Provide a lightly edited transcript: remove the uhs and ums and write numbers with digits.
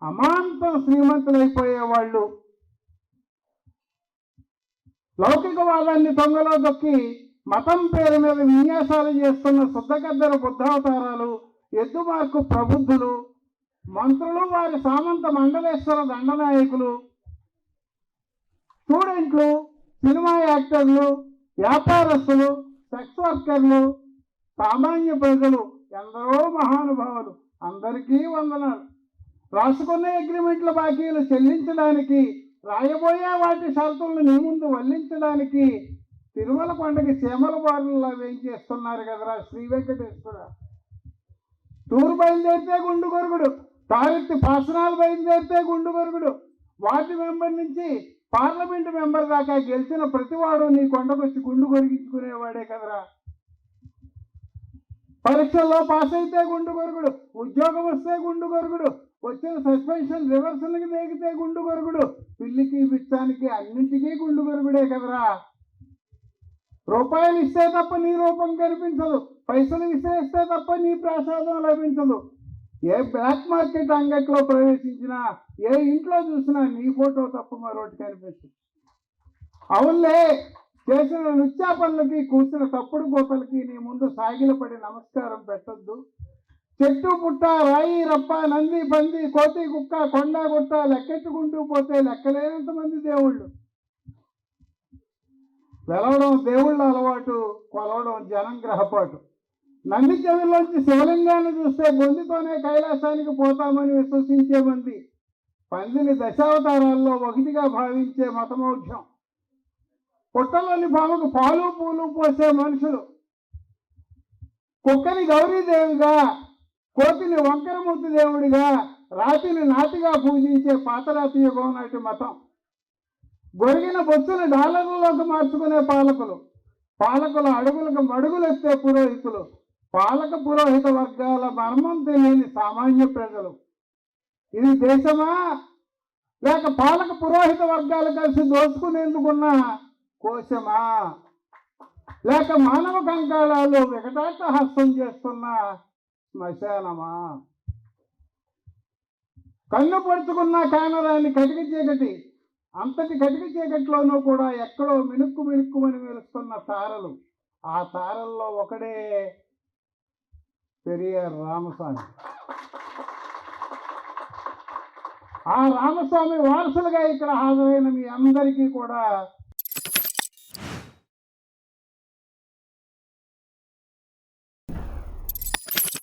అమాంతం శ్రీమంతులైపోయేవాళ్ళు లౌకికవాదాన్ని తొంగలో దొక్కి మతం పేరు మీద విన్యాసాలు చేస్తున్న శుద్ధగద్దర బుద్ధావతారాలు, ఎద్దుమార్కు ప్రబుద్ధులు, మంత్రులు, వారి సామంత మండలేశ్వర దండనాయకులు, స్టూడెంట్లు, సినిమా యాక్టర్లు, వ్యాపారస్తులు, సెక్స్ వర్కర్లు, సామాన్య ప్రజలు, ఎందరో మహానుభావులు, అందరికీ వందనాలు. రాసుకున్న అగ్రిమెంట్ల బాకీలు చెల్లించడానికి, రాయబోయే వాటి షరతులను నీ ముందు వల్లించడానికి తిరుమల కొండకి చీమల బారుల్లో వేయించేస్తున్నారు కదరా శ్రీ వెంకటేశ్వర. టూరు బయలుదేరితే గుండు కొరుగుడు, తారెత్తి పాసనాలు బయలుదేరితే గుండు కొరుగుడు, వార్డు మెంబర్ నుంచి పార్లమెంటు మెంబర్ దాకా గెలిచిన ప్రతివాడు నీ కొండకొచ్చి గుండు కొరిగించుకునేవాడే కదరా. పరీక్షల్లో పాస్ అయితే గుండు కొరుగుడు, ఉద్యోగం వస్తే గుండు కొరుగుడు, వచ్చిన సస్పెన్షన్ రివర్సల్కి దేగితే గుండు కొరుగుడు, పిల్లికి బిచ్చానికి అన్నింటికీ గుండు కొరుగుడే కదరా. రూపాయలు ఇస్తే తప్ప నీ రూపం కనిపించదు, పైసలు విసిరేస్తే తప్ప నీ ప్రసాదం లభించదు. ఏ బ్లాక్ మార్కెట్ అంగట్లో ప్రవేశించినా, ఏ ఇంట్లో చూసినా నీ ఫోటో తప్ప మరొకటి కనిపిస్తుంది. అవునులే, చేసిన నృత్యా పనులకి, కూర్చున్న తప్పుడు గోతలకి నీ ముందు సాగిలపడి నమస్కారం పెట్టద్దు. చెట్టు పుట్ట, రాయి రప్ప, నంది పంది, కోతి కుక్క, కొండ గుట్ట లెక్కెట్టుకుంటూ పోతే లెక్కలేనంత మంది దేవుళ్ళు. వెలవడం దేవుళ్ళ అలవాటు, కొలవడం జనం గ్రహపాటు. నంది చెవిలోంచి శివలింగాన్ని చూస్తే బొందితోనే కైలాసానికి పోతామని విశ్వసించే మంది, పందిని దశావతారాల్లో ఒకటిగా భావించే మతమౌఢ్యం, పుట్టలోని పాముకు పాలు పూలు పోసే మనుషులు, కుక్కని గౌరీదేవిగా, కోతిని వంకరమూర్తి దేవుడిగా, రాతిని నాతిగా పూజించే పాతరాతి యుగం నాటి మతం, గొరిగిన బొత్తుని డాలర్లలోకి మార్చుకునే పాలకుల అడుగులకు మడుగులెత్తే పురోహితులు, పాలక పురోహిత వర్గాల మర్మం తెలియని సామాన్య ప్రజలు. ఇది దేశమా, లేక పాలక పురోహిత వర్గాలు కలిసి దోచుకునేందుకున్న కోశమా, లేక మానవ కంకాళాలు వికటాట హస్తం చేస్తున్న శ్మశానమా? కన్ను పడుచుకున్న కానరాని కటిక చీకటి, అంతటి కటిక చీకటిలోనూ కూడా ఎక్కడో మినుక్కుమని వెలుస్తున్న తారలు. ఆ తారల్లో ఒకడే పెరియార్ రామస్వామి. ఆ రామస్వామి వారసులుగా ఇక్కడ హాజరైన మీ అందరికీ కూడా